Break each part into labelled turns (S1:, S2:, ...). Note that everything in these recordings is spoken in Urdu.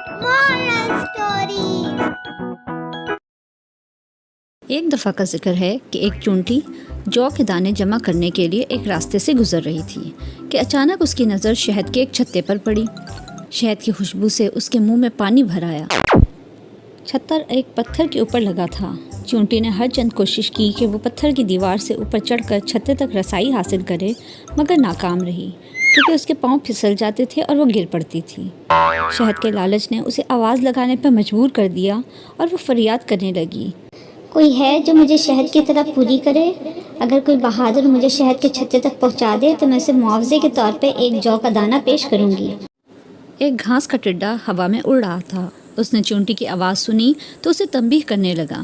S1: Moral Stories.
S2: ایک دفعہ کا ذکر ہے کہ ایک چونٹی جو کے دانے جمع کرنے کے لیے ایک راستے سے گزر رہی تھی کہ اچانک اس کی نظر شہد کے ایک چھتے پر پڑی۔ شہد کی خوشبو سے اس کے منہ میں پانی بھر آیا۔ چھتر ایک پتھر کے اوپر لگا تھا۔ چونٹی نے ہر چند کوشش کی کہ وہ پتھر کی دیوار سے اوپر چڑھ کر چھتے تک رسائی حاصل کرے، مگر ناکام رہی کیونکہ اس کے پاؤں پھسل جاتے تھے اور وہ گر پڑتی تھی۔ شہد کے لالچ نے اسے آواز لگانے پر مجبور کر دیا اور وہ فریاد کرنے لگی،
S1: کوئی ہے جو مجھے شہد کی طلب پوری کرے؟ اگر کوئی بہادر مجھے شہد کے چھتے تک پہنچا دے تو میں اسے معاوضے کے طور پہ ایک جو کا دانہ پیش کروں گی۔
S2: ایک گھاس کا ٹڈا ہوا میں اڑ رہا تھا۔ اس نے چونٹی کی آواز سنی تو اسے تنبیہ کرنے لگا،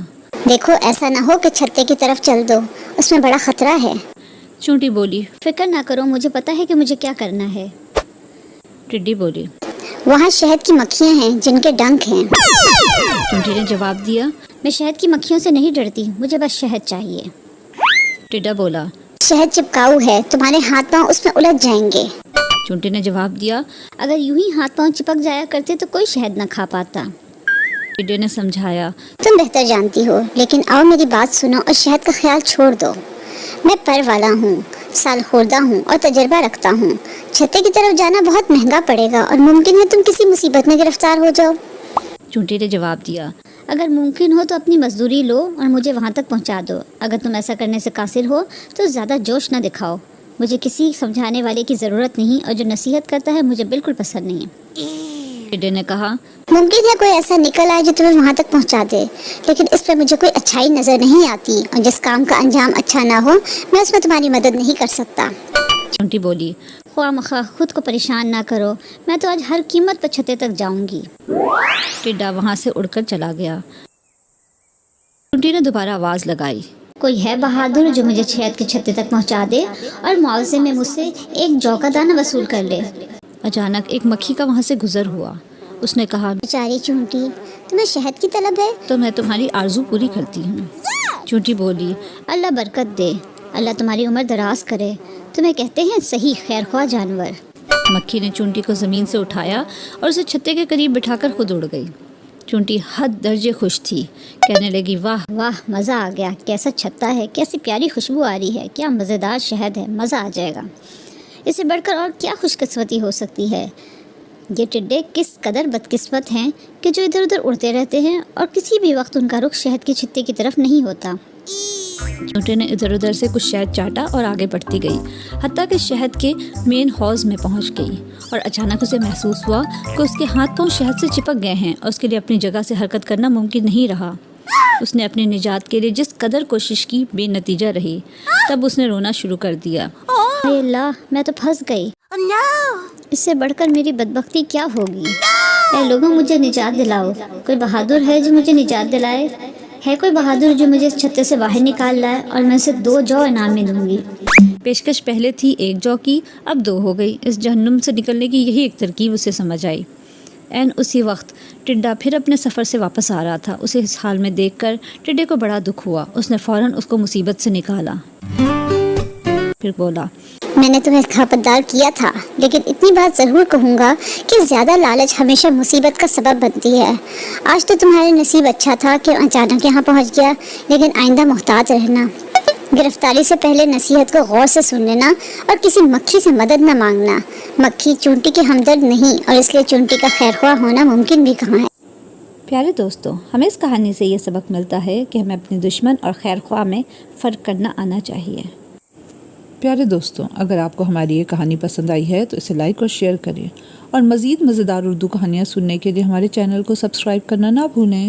S1: دیکھو ایسا نہ ہو کہ چھتے کی طرف چل دو، اس میں بڑا خطرہ ہے۔
S2: چونٹی بولی۔
S1: فکر نہ کرو، مجھے پتا ہے کہ مجھے کیا کرنا ہے۔
S2: ٹڈی بولی۔
S1: وہاں شہد کی مکھیاں ہیں جن کے ڈنک ہیں۔
S2: چونٹی نے جواب دیا،
S1: میں شہد کی مکھیوں سے نہیں ڈرتی، مجھے بس شہد چاہیے۔
S2: ٹڈا بولا،
S1: شہد چپکاؤ ہے، تمہارے ہاتھ پاؤں اس میں الجھ جائیں گے۔
S2: چونٹی نے جواب دیا،
S1: اگر یوں ہی ہاتھ پاؤں چپک جایا کرتے تو کوئی شہد نہ کھا پاتا۔
S2: ٹڈے نے سمجھایا،
S1: تم بہتر جانتی ہو، لیکن آؤ میری بات سنو اور شہد کا خیال چھوڑ دو۔ میں پر والا ہوں، سال خوردہ ہوں اور تجربہ رکھتا ہوں۔ چھتے کی طرف جانا بہت مہنگا پڑے گا اور ممکن ہے تم کسی مصیبت میں گرفتار ہو جاؤ۔
S2: چونٹی نے جواب دیا،
S1: اگر ممکن ہو تو اپنی مزدوری لو اور مجھے وہاں تک پہنچا دو۔ اگر تم ایسا کرنے سے قاصر ہو تو زیادہ جوش نہ دکھاؤ۔ مجھے کسی سمجھانے والے کی ضرورت نہیں اور جو نصیحت کرتا ہے مجھے بالکل پسند نہیں۔
S2: ٹڈے نے کہا،
S1: ممکن ہے کوئی ایسا نکل آئے جو تمہیں وہاں تک پہنچا دے، لیکن اس پر مجھے کوئی اچھائی نظر نہیں آتی اور جس کام کا انجام اچھا نہ ہو میں اس میں تمہاری مدد نہیں کر سکتا۔
S2: چونٹی بولی،
S1: خواہ مخواہ خود کو پریشان نہ کرو، میں تو آج ہر قیمت پر چھتے تک جاؤں گی۔
S2: ٹڈا وہاں سے اڑ کر چلا گیا۔ چونٹی نے دوبارہ آواز لگائی،
S1: کوئی ہے بہادر جو مجھے شہد کے چھتے تک پہنچا دے اور معاوضے میں مجھ سے ایک جو کا دانہ وصول کر لے۔
S2: اچانک ایک مکھی کا وہاں سے گزر ہوا۔ اس نے کہا،
S1: بیچاری چونٹی، تمہیں شہد کی طلب ہے
S2: تو میں تمہاری آرزو پوری کرتی ہوں۔ چونٹی بولی،
S1: اللہ برکت دے، اللہ تمہاری عمر دراز کرے، تمہیں کہتے ہیں صحیح خیر خواہ جانور۔
S2: مکھی نے چونٹی کو زمین سے اٹھایا اور اسے چھتے کے قریب بٹھا کر خود اڑ گئی۔ چونٹی حد درجے خوش تھی، کہنے لگی، واہ
S1: واہ، مزہ آ گیا، کیسا چھتا ہے، کیسی پیاری خوشبو آ رہی ہے، کیا مزیدار شہد ہے، مزہ آ جائے گا۔ اسے بڑھ کر اور کیا خوش قسمتی ہو سکتی ہے۔ یہ ٹڈے کس قدر بدقسمت ہیں کہ جو ادھر ادھر اڑتے رہتے ہیں اور کسی بھی وقت ان کا رخ شہد کے چھتے کی طرف نہیں ہوتا۔
S2: چونٹی نے ادھر ادھر سے کچھ شہد چاٹا اور آگے بڑھتی گئی، حتیٰ کہ شہد کے مین حوض میں پہنچ گئی اور اچانک اسے محسوس ہوا کہ اس کے ہاتھ پاؤں شہد سے چپک گئے ہیں اور اس کے لیے اپنی جگہ سے حرکت کرنا ممکن نہیں رہا۔ اس نے اپنی نجات کے لیے جس قدر کوشش کی بے نتیجہ رہی۔ تب اس نے رونا شروع کر دیا،
S1: اے اللہ، میں تو پھنس گئی، اس سے بڑھ کر میری بدبختی کیا ہوگی۔ اے لوگوں، مجھے نجات دلاؤ، کوئی بہادر ہے جو مجھے نجات دلائے؟ ہے کوئی بہادر جو مجھے اس چھتے سے باہر نکال لائے اور میں اسے 2 جو انعام میں دوں گی۔
S2: پیشکش پہلے تھی 1 جو کی، اب 2 ہو گئی۔ اس جہنم سے نکلنے کی یہی ایک ترکیب اسے سمجھ آئی۔ عین اسی وقت ٹڈا پھر اپنے سفر سے واپس آ رہا تھا۔ اسے اس حال میں دیکھ کر ٹڈے کو بڑا دکھ ہوا۔ اس نے فوراً اس کو مصیبت سے نکالا، پھر بولا،
S1: میں نے تمہیں خبردار کیا تھا، لیکن اتنی بات ضرور کہوں گا کہ زیادہ لالچ ہمیشہ مصیبت کا سبب بنتی ہے۔ آج تو تمہارے نصیب اچھا تھا کہ اچانک یہاں پہنچ گیا، لیکن آئندہ محتاط رہنا۔ گرفتاری سے پہلے نصیحت کو غور سے سن لینا اور کسی مکھی سے مدد نہ مانگنا۔ مکھی چونٹی کی ہمدرد نہیں اور اس لیے چونٹی کا خیر خواہ ہونا ممکن بھی کہاں ہے۔
S2: پیارے دوستوں، ہمیں اس کہانی سے یہ سبق ملتا ہے کہ ہمیں اپنے دشمن اور خیر خواہ میں فرق کرنا آنا چاہیے۔
S3: پیارے دوستوں، اگر آپ کو ہماری یہ کہانی پسند آئی ہے تو اسے لائک اور شیئر کریں، اور مزید مزیدار اردو کہانیاں سننے کے لیے ہمارے چینل کو سبسکرائب کرنا نہ بھولیں۔